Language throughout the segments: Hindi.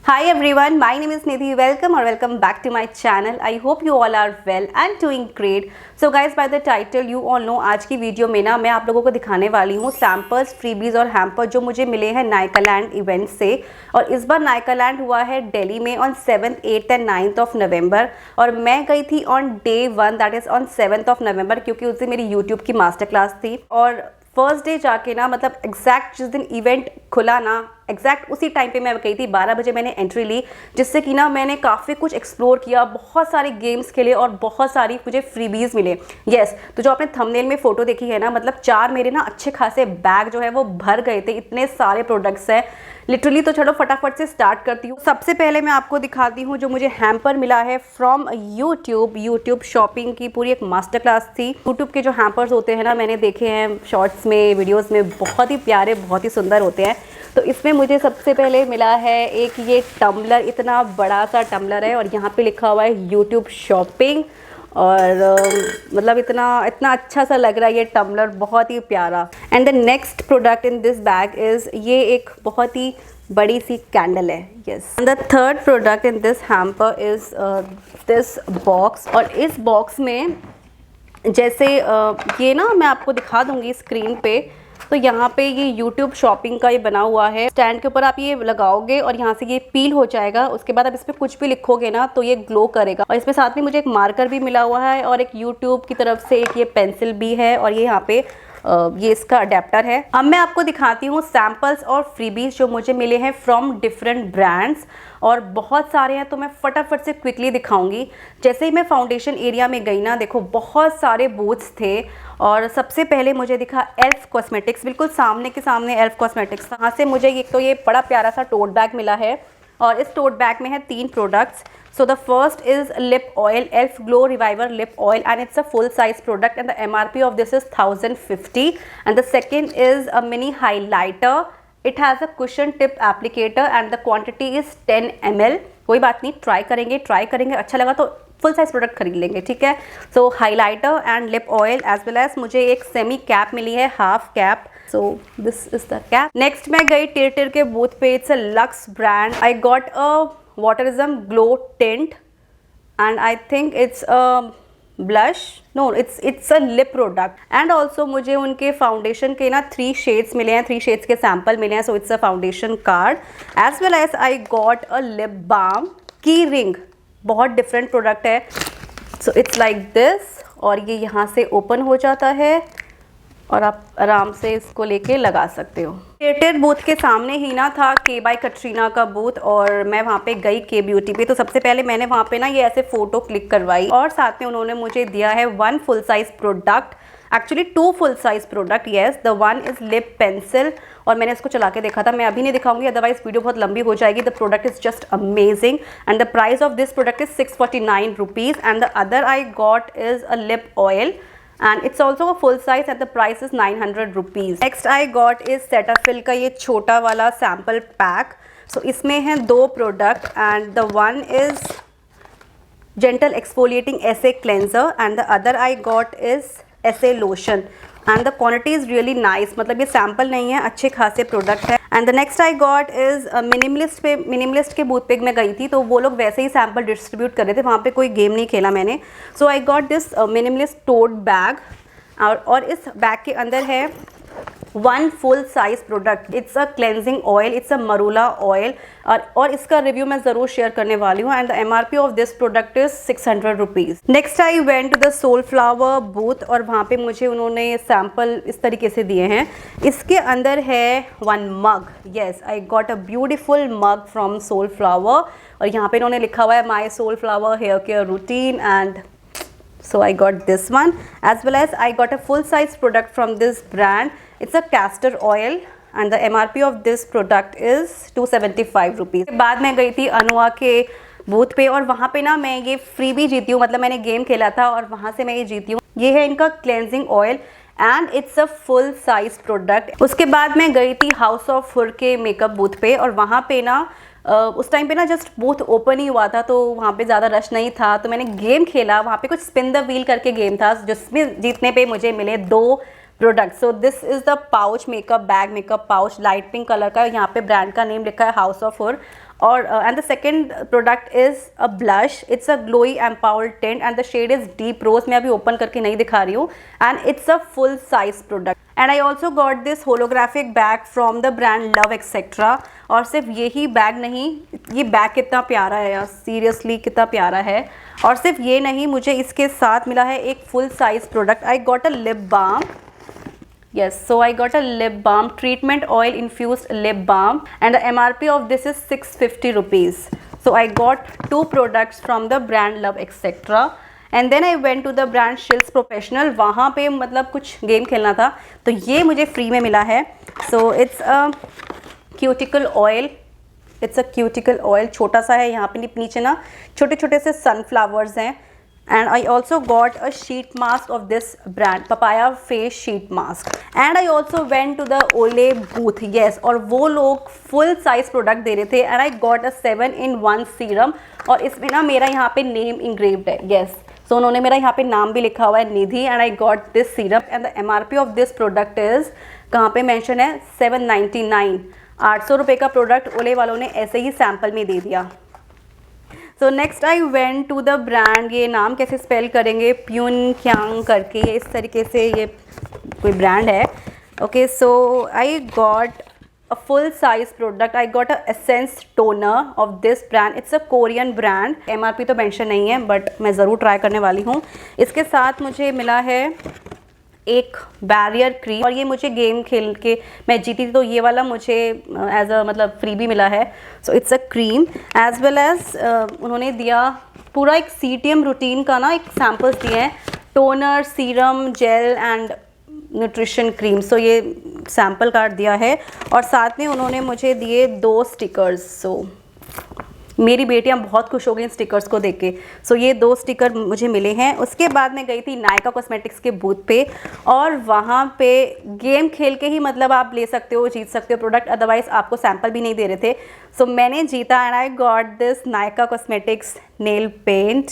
Hi everyone, my name is Nidhi. Welcome or welcome back to my channel. I hope you all are well and doing great. So guys, by the title you all know, आज की वीडियो में ना मैं आप लोगों को दिखाने वाली हूँ सैम्पल्स, फ्रीबीज और हैम्पर जो मुझे मिले हैं नायकालैंड इवेंट से। और इस बार नायकालैंड हुआ है दिल्ली में on 7th, 8th and 9th of November और मैं गई थी on day 1 that is on 7th of November क्योंकि उस दिन मेरी यूट्यूब की मास्टर क्लास थी। और फर्स्ट डे जाके ना मतलब एग्जैक्ट जिस दिन इवेंट खुला ना एग्जैक्ट उसी टाइम पे मैं गई थी, 12 बजे मैंने एंट्री ली, जिससे कि ना मैंने काफ़ी कुछ एक्सप्लोर किया, बहुत सारे गेम्स खेले और बहुत सारी मुझे फ्रीबीज मिले। यस, तो जो आपने थंबनेल में फ़ोटो देखी है ना, मतलब 4 मेरे ना अच्छे खासे बैग जो है वो भर गए थे, इतने सारे प्रोडक्ट्स हैं लिटरली। तो चलो फटाफट से स्टार्ट करती हूँ। सबसे पहले मैं आपको दिखाती हूँ जो मुझे हैम्पर मिला है फ्रॉम यूट्यूब शॉपिंग की पूरी एक मास्टर क्लास थी। यूट्यूब के जो हैम्पर्स होते हैं ना, मैंने देखे हैं शॉर्ट्स में, वीडियोज़ में, बहुत ही प्यारे, बहुत ही सुंदर होते हैं। तो इसमें मुझे सबसे पहले मिला है एक ये टम्बलर, इतना बड़ा सा टम्बलर है और यहाँ पे लिखा हुआ है यूट्यूब शॉपिंग और मतलब इतना अच्छा सा लग रहा है ये टम्बलर, बहुत ही प्यारा। And the next product in this bag is ये एक बहुत ही बड़ी सी कैंडल है। Yes, the third product in this hamper is this box. और इस बॉक्स में जैसे ये ना मैं आपको दिखा दूँगी स्क्रीन पे, तो यहाँ पे ये YouTube शॉपिंग का ये बना हुआ है। स्टैंड के ऊपर आप ये लगाओगे और यहाँ से ये पील हो जाएगा। उसके बाद आप इस पर कुछ भी लिखोगे ना तो ये ग्लो करेगा। और इसमें साथ में मुझे एक मार्कर भी मिला हुआ है और एक YouTube की तरफ से एक ये पेंसिल भी है और ये यहाँ पे ये इसका अडेप्टर है। अब मैं आपको दिखाती हूँ सैम्पल्स और फ्रीबीज जो मुझे मिले हैं फ्रॉम डिफरेंट ब्रांड्स और बहुत सारे हैं, तो मैं फटाफट से क्विकली दिखाऊंगी। जैसे ही मैं फाउंडेशन एरिया में गई ना, देखो बहुत सारे बूथ्स थे और सबसे पहले मुझे दिखा एल्फ कॉस्मेटिक्स, बिल्कुल सामने के सामने एल्फ कॉस्मेटिक्स। वहाँ से मुझे एक तो ये बड़ा प्यारा सा टोट बैग मिला है और इस टोट बैग में है 3 products. So the first is lip oil, Elf Glow Reviver Lip Oil, and it's a full size product and the MRP of this is 1050. And the second is a mini highlighter. It has a cushion tip applicator and the quantity is 10 ml. कोई बात नहीं, ट्राई करेंगे, अच्छा लगा तो फुल साइज प्रोडक्ट खरीद लेंगे, ठीक है। So highlighter and lip oil as well as मुझे एक सेमी कैप मिली है, half cap. So this is the cap. Next मैं गई टिर के बूथ पे, it's a luxe brand. I got a waterism glow tint and I think it's a blush, no it's a lip product and also मुझे उनके फाउंडेशन के ना 3 शेड्स मिले हैं, 3 शेड्स के सैम्पल मिले हैं। So it's a foundation card as well as I got a lip balm की रिंग, बहुत डिफरेंट प्रोडक्ट है। सो इट्स लाइक दिस और ये यहाँ से ओपन हो जाता है और आप आराम से इसको लेके लगा सकते हो। थिएटर बूथ के सामने ही ना था के बाय कटरीना का बूथ और मैं वहाँ पे गई के ब्यूटी पे। तो सबसे पहले मैंने वहाँ पे ना ये ऐसे फ़ोटो क्लिक करवाई और साथ में उन्होंने मुझे दिया है 1 full size product, actually 2 full size product. Yes, the 1 is lip pencil और मैंने इसको चला के देखा था। मैं अभी नहीं दिखाऊंगी अदरवाइज वीडियो बहुत लंबी हो जाएगी। The product is just amazing and the price of this product is 649 rupees and the other I got is a lip oil and it's also a full size and the price is 900 rupees. Next I got is Cetaphil का ये छोटा वाला sample pack. So इसमें हैं 2 product and the one is gentle exfoliating essay cleanser and the other I got is essay lotion and the quantity is really nice, मतलब ये सैम्पल नहीं है, अच्छे खासे प्रोडक्ट है। And the next I got is minimalist के बूथ पे मैं गई थी तो वो लोग वैसे ही सैम्पल डिस्ट्रीब्यूट कर रहे थे, वहाँ पे कोई गेम नहीं खेला मैंने। So I got this minimalist tote bag और इस बैग के अंदर है 1 full size product. It's a cleansing oil, it's a marula oil और इसका रिव्यू मैं ज़रूर शेयर करने वाली हूँ and the MRP of this product is 600 rupees. Next I went to the Soulflower booth और वहाँ पे मुझे उन्होंने सैम्पल इस तरीके से दिए हैं। इसके अंदर है 1 mug. Yes, I got a beautiful mug from Soulflower और यहाँ पे इन्होंने लिखा हुआ है my Soulflower hair care routine and so I got this one as well as I got a full size product from this brand. It's a castor oil and the MRP of this product is 275 rupees. बाद में गई थी अनुआ के बूथ पे और वहाँ पे ना मैं ये फ्री भी जीती हूँ, मतलब मैंने गेम खेला था और वहाँ से मैं ये जीती हूँ। ये है इनका cleansing oil and it's a full size product. उसके बाद मैं गई थी हाउस ऑफ फुर के मेकअप बूथ पे और वहाँ पे ना उस टाइम पे ना जस्ट बूथ ओपन ही हुआ था तो वहाँ पे ज़्यादा रश नहीं था, तो मैंने गेम खेला। वहाँ पे कुछ स्पिन द व्हील करके गेम था जिसमें जीतने पे मुझे मिले 2 product. So this is the pouch, makeup bag, makeup pouch, light pink colour का। यहाँ पे ब्रांड का नेम लिखा है हाउस ऑफ फुर और and the second product is a blush, it's a glowy empowered tint and the shade is deep rose. मैं अभी ओपन करके नहीं दिखा रही हूँ, and it's a full size product. And I also got this holographic bag from the brand Love Etcetera. और सिर्फ यही बैग नहीं, ये बैग कितना प्यारा है यार, सीरियसली कितना प्यारा है। और सिर्फ ये नहीं, मुझे इसके साथ मिला है एक full size product. I got a lip balm, yes, so I got a lip balm, treatment oil infused lip balm, and the MRP of this is 650 rupees. So I got 2 products from the brand Love etc. And then I went to the brand Shills Professional. वहाँ पे मतलब कुछ गेम खेलना था, तो ये मुझे फ्री में मिला है। So it's a cuticle oil, it's a cuticle oil, छोटा सा है, यहाँ पे नीचे ना छोटे छोटे से सनफ्लावर्स हैं। And I also got a sheet mask of this brand, Papaya Face Sheet Mask. And I also went to the Olay booth, yes, और वो लोग full size product दे रहे थे। And I got a 7-in-1 serum, और इसमें ना मेरा यहाँ पे name engraved है, yes, so उन्होंने मेरा यहाँ पे नाम भी लिखा हुआ है, निधि। And I got this serum and the MRP of this product is, कहाँ पे mention है, 799, 800 रुपये का प्रोडक्ट ओले वालों ने ऐसे ही सैम्पल में दे दिया। So next I went to the brand, ये नाम कैसे स्पेल करेंगे, प्यून क्यांग करके, ये इस तरीके से ये कोई ब्रांड है। Okay, so I got a full size product, I got a essence toner of this brand, it's a Korean brand. MRP तो मेंशन नहीं है, बट मैं ज़रूर ट्राई करने वाली हूँ। इसके साथ मुझे मिला है एक बैरियर क्रीम, और ये मुझे गेम खेल के मैं जीती थी, तो ये वाला मुझे एज अ मतलब फ्री भी मिला है। So it's a cream as well as उन्होंने दिया पूरा एक CTM रूटीन का ना एक सैम्पल्स दिए हैं, toner, serum, gel and nutrition cream. So ये सैम्पल कार्ड दिया है, और साथ में उन्होंने मुझे दिए 2 स्टिकर्स। सो मेरी बेटियां बहुत खुश हो गई इन स्टिकर्स को देख के। सो ये 2 स्टिकर मुझे मिले हैं। उसके बाद मैं गई थी नायका कॉस्मेटिक्स के बूथ पे, और वहाँ पे गेम खेल के ही मतलब आप ले सकते हो, जीत सकते हो प्रोडक्ट, अदरवाइज आपको सैम्पल भी नहीं दे रहे थे। सो मैंने जीता, and I got this Nykaa cosmetics nail paint,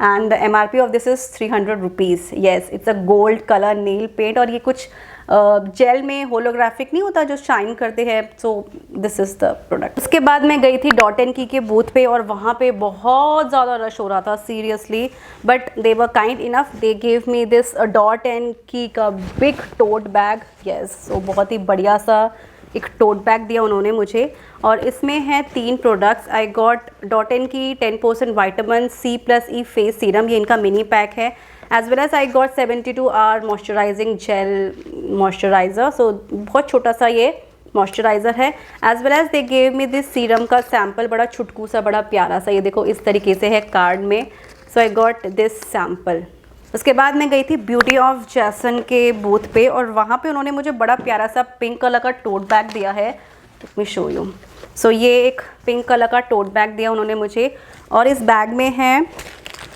and the MRP of this is 300 rupees. Yes, it's a gold colour nail paint, और ये कुछ जेल में होलोग्राफिक नहीं होता जो शाइन करते हैं। सो दिस इज़ द प्रोडक्ट। उसके बाद मैं गई थी डॉट एंड की के बूथ पे, और वहाँ पे बहुत ज़्यादा रश हो रहा था seriously, but they were kind enough, they gave me this dot and की का बिग टोट बैग। येस, सो बहुत ही बढ़िया सा एक टोट बैग दिया उन्होंने मुझे, और इसमें है 3 products. I got Dot and Key 10% vitamin C+E face serum, ये इनका मिनी पैक है। As well as I got 72 hour moisturising gel moisturiser, so बहुत छोटा सा ये मॉइस्चराइज़र है। As well as they gave me this serum का सैम्पल, बड़ा छुटकू सा, बड़ा प्यारा सा, ये देखो इस तरीके से है कार्ड में। सो आई गॉट दिस सैम्पल। उसके बाद मैं गई थी ब्यूटी ऑफ जैसन के बूथ पे, और वहाँ पे उन्होंने मुझे बड़ा प्यारा सा पिंक कलर का टोट बैग दिया है। Let me show you. So ये एक पिंक कलर का टोट बैग दिया उन्होंने मुझे, और इस बैग में है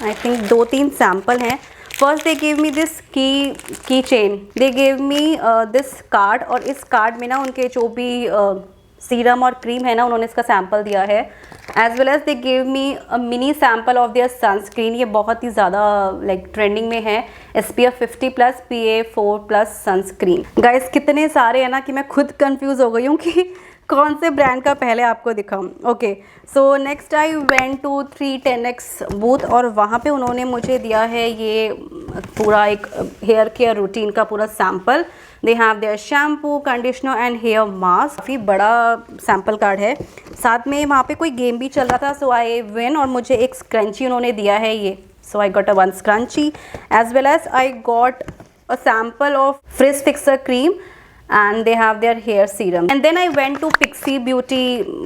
आई थिंक 2-3 सैम्पल हैं। First they gave me this key chain, they gave me this card, और इस कार्ड में ना उनके जो भी सीरम और क्रीम है ना, उन्होंने इसका सैम्पल दिया है। As well as they gave me a mini sample of their sunscreen, ये बहुत ही ज़्यादा लाइक ट्रेंडिंग में है, SPF 50+ PA4+ सनस्क्रीन। गाइस कितने सारे हैं ना कि मैं खुद कंफ्यूज हो गई हूँ कि कौन से ब्रांड का पहले आपको दिखाऊं। Okay, so next I went to 310X booth, और वहाँ पे उन्होंने मुझे दिया है ये पूरा एक हेयर केयर रूटीन का पूरा sample. They have their shampoo, conditioner and hair mask, काफ़ी बड़ा सैम्पल कार्ड है। साथ में वहाँ पे कोई गेम भी चल रहा था, सो आई विन, और मुझे एक स्क्रंची उन्होंने दिया है ये। So I got a 1 scrunchie, as well as I got a sample of frizz fixer cream, and they have their hair serum. And then I went to Pixi Beauty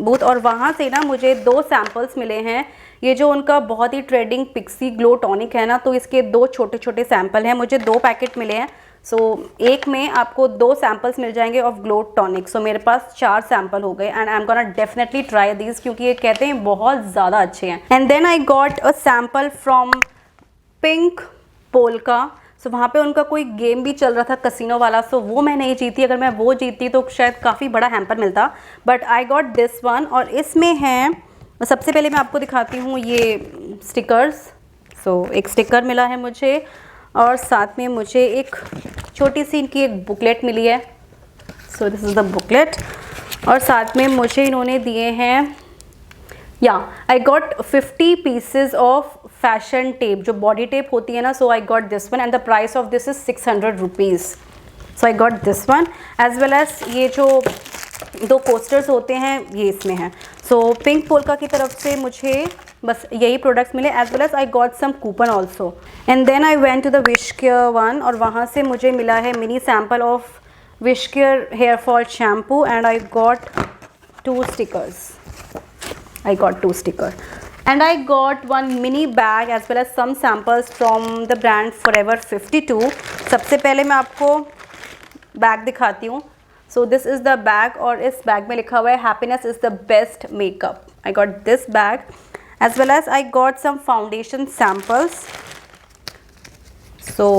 booth, और वहाँ से ना मुझे 2 सैम्पल्स मिले हैं। ये जो उनका बहुत ही ट्रेंडिंग पिक्सी ग्लो टॉनिक है ना, तो इसके 2 छोटे छोटे सैम्पल हैं, मुझे 2 पैकेट मिले हैं। सो एक में आपको 2 सैम्पल्स मिल जाएंगे ऑफ ग्लो टॉनिक। सो मेरे पास 4 सैम्पल हो गए, and I am gonna definitely try this, क्योंकि ये कहते हैं बहुत ज़्यादा अच्छे हैं। And then I got a sample from Pink Polka. So वहाँ पे उनका कोई गेम भी चल रहा था कसिनो वाला, सो वो मैं नहीं जीती। अगर मैं वो जीतती तो शायद काफ़ी बड़ा हैम्पर मिलता, but I got this one. और इसमें है, सबसे पहले मैं आपको दिखाती हूँ ये स्टिकर्स। सो एक स्टिकर मिला है मुझे, और साथ में मुझे एक छोटी सी इनकी एक बुकलेट मिली है। So this is the booklet, और साथ में मुझे इन्होंने दिए हैं या I got 50 pieces of fashion tape, जो बॉडी टेप होती है ना, so I got this one and the price of this is 600 rupees. So I got this one as well as ये जो 2 कोस्टर्स होते हैं ये इसमें हैं. सो पिंक पोल्का की तरफ से मुझे बस यही प्रोडक्ट्स मिले, as well as I got some coupon also. And then I went to the wish care one, और वहाँ से मुझे मिला है mini sample of wish care hair fall shampoo and I got 2 stickers. I got 2 stickers and I got one mini bag as well as some samples from the brand Forever 52. सबसे पहले मैं आपको बैग दिखाती हूँ. So this is the bag और इस बैग में लिखा हुआ है happiness is the best makeup. I got this bag as well as I got some foundation samples. So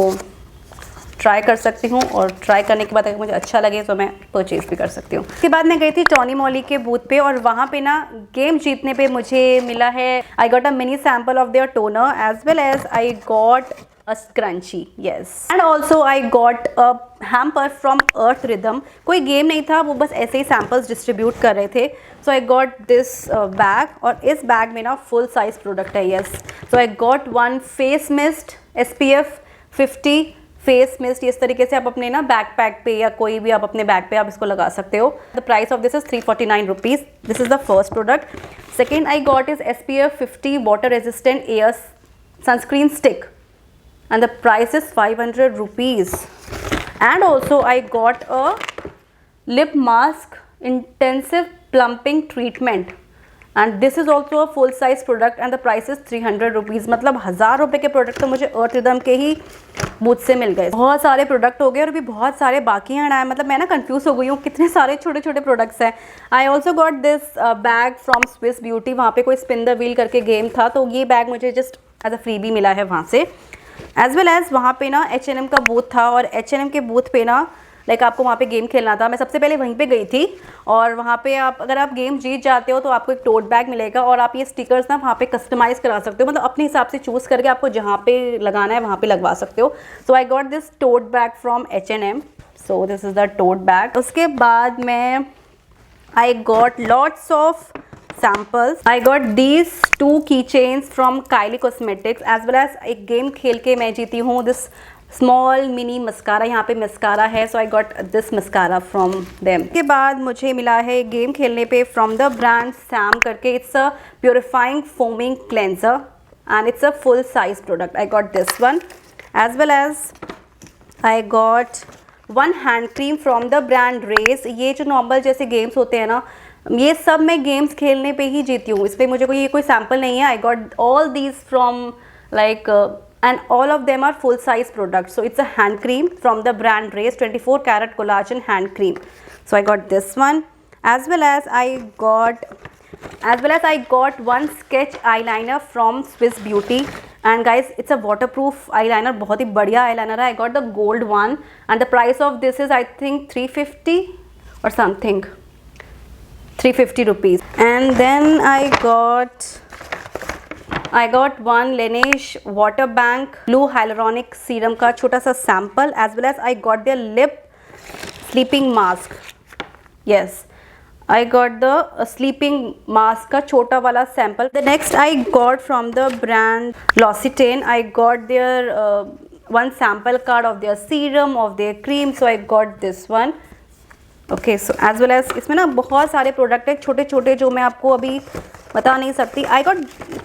try कर सकती हूँ और ट्राई करने के बाद अगर मुझे अच्छा लगे तो मैं परचेज़ भी कर सकती हूँ. उसके बाद मैं गई थी टॉनी मॉली के बूथ पे और वहाँ पे ना गेम जीतने पे मुझे मिला है I got a mini sample of their toner as well as I got a scrunchie. Yes and also I got a hamper from earth rhythm. कोई गेम नहीं था, वो बस ऐसे ही सैम्पल्स डिस्ट्रीब्यूट कर रहे थे. सो आई गॉट दिस बैग और इस बैग में ना फुल साइज प्रोडक्ट है. Yes so I got one face mist SPF 50 face mist. इस तरीके से आप अपने ना बैकपैक पे या कोई भी आप अपने बैग पे आप इसको लगा सकते हो. The price of this is 349 rupees. This is the first product. Second I got is SPF 50 water resistant air sunscreen stick and the price is 500 rupees. And also I got a lip mask intensive plumping treatment and this is also a full size product and the price is 300 rupees. मतलब 1000 रुपये के प्रोडक्ट तो मुझे अर्थ रिदम के ही बूथ से मिल गए. बहुत सारे प्रोडक्ट हो गए और अभी बहुत सारे बाकी हैं. मतलब मैं ना कंफ्यूज हो गई हूँ कितने सारे छोटे छोटे प्रोडक्ट्स हैं. आई also got this bag from Swiss beauty. वहाँ पे कोई स्पिन द व्हील करके गेम था तो ये बैग मुझे जस्ट एज अ फ्री भी मिला है वहाँ से. एज वेल एज वहाँ पे ना H&M का बूथ था और H&M के बूथ पे ना लाइक आपको वहाँ पे गेम खेलना था. मैं सबसे पहले वहीं पे गई थी और वहाँ पे आप अगर आप गेम जीत जाते हो तो आपको एक टोट बैग मिलेगा और आप ये स्टिकर्स ना वहाँ पे कस्टमाइज़ करा सकते हो. मतलब अपने हिसाब से चूज़ करके आपको जहाँ पे लगाना है वहाँ पे लगवा सकते हो. So I got this tote bag from H&M. So this is the tote bag. उसके बाद मैं I got lots of samples. I got these 2 keychains from Kylie Cosmetics as well as एक गेम खेल के मैं जीती हूँ this स्मॉल मिनी मस्कारा. यहाँ पे मस्कारा है so I got this mascara from them. के बाद मुझे मिला है गेम खेलने पे फ्रॉम द ब्रांड सैम करके. It's a purifying foaming cleanser and it's a full size product. I got this one as well as I got one hand cream from the brand Res. ये जो नॉर्मल जैसे गेम्स होते हैं ना ये सब मैं गेम्स खेलने पे ही जीती हूँ, इसलिए मुझे कोई सैम्पल नहीं है. I got all these from like and all of them are full size products. So it's a hand cream from the brand Race 24 karat collagen hand cream. So I got this one as well as I got one sketch eyeliner from Swiss Beauty and guys it's a waterproof eyeliner. बहुत ही बढ़िया eyeliner है. I got the gold one and the price of this is I think 350 or something, 350 rupees. And then I got one Laneige water bank blue hyaluronic serum का छोटा सा sample as well as I got their lip sleeping mask. Yes, I got the sleeping mask का छोटा वाला sample. The next I got from the brand L'Occitane. I got their one sample card of their serum of their cream. So I got this one. Okay so as well as इसमें ना बहुत सारे प्रोडक्ट है छोटे छोटे जो मैं आपको अभी बता नहीं सकती. I got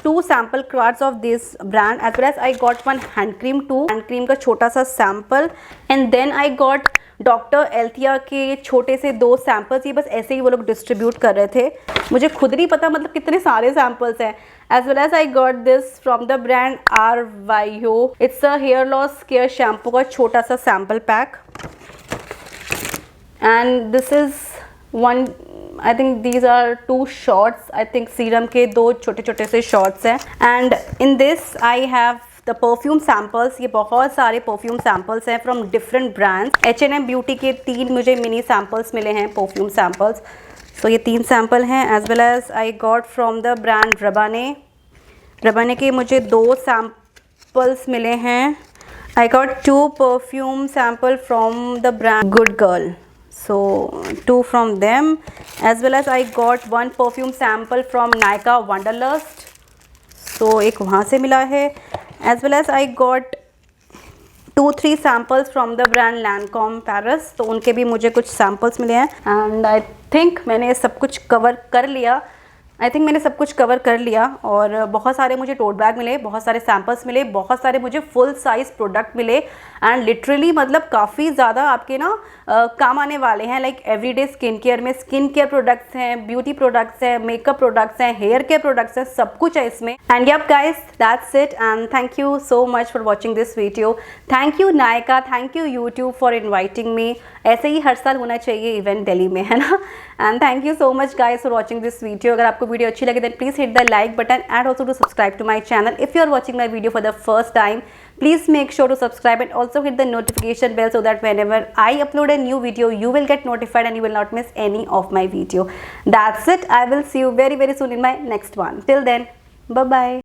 2 sample cards of this brand as well as I got one hand cream 2 hand cream का छोटा सा sample and then I got doctor Althea के छोटे से 2 सैम्पल्स. ये बस ऐसे ही वो लोग डिस्ट्रीब्यूट कर रहे थे, मुझे खुद नहीं पता मतलब कितने सारे सैम्पल्स हैं. As well as I got this from the brand RYO. It's a hair loss care shampoo का छोटा सा sample pack and this is one I think these are 2 shots I think serum के 2 छोटे छोटे से shots हैं. and in this I have the perfume samples. ये बहुत सारे perfume samples हैं from different brands. H&M Beauty के 3 मुझे mini samples मिले हैं perfume samples. so ये 3 sample हैं as well as I got from the brand Rabanne के मुझे 2 samples मिले हैं. I got 2 perfume sample from the brand Good Girl. so 2 from them, as well as I got 1 perfume sample from Nykaa Wanderlust, so एक वहाँ से मिला है, as well as I got 2-3 samples from the brand Lancome Paris, तो उनके भी मुझे कुछ samples मिले हैं। and I think मैंने सब कुछ कवर कर लिया, मैंने सब कुछ कवर कर लिया। और बहुत सारे मुझे टोट बैग मिले, बहुत सारे सैम्पल्स मिले, बहुत सारे मुझे फुल साइज़ प्रोडक्ट मिले, एंड लिटरली मतलब काफ़ी ज़्यादा आपके ना काम आने वाले हैं। लाइक एवरीडे स्किन केयर में स्किन केयर प्रोडक्ट्स हैं, ब्यूटी प्रोडक्ट्स हैं, मेकअप प्रोडक्ट्स हैं, हेयर केयर प्रोडक्ट्स हैं, सब कुछ है इसमें। And yup guys, that's it, and thank you so much for watching this video. Thank you Nykaa, thank you YouTube for inviting me. ऐसे ही हर साल होना चाहिए इवेंट दिल्ली में, है ना। And thank you so much guys for watching this video. अगर आपको वीडियो अच्छी लगे then please hit the like button and also to subscribe to my channel. If you are watching my video for the first time, please make sure to subscribe and also hit the notification bell so that whenever I upload a new video you will get notified and you will not miss any of my video. That's it. I will see you very soon in my next one. Till then, bye bye.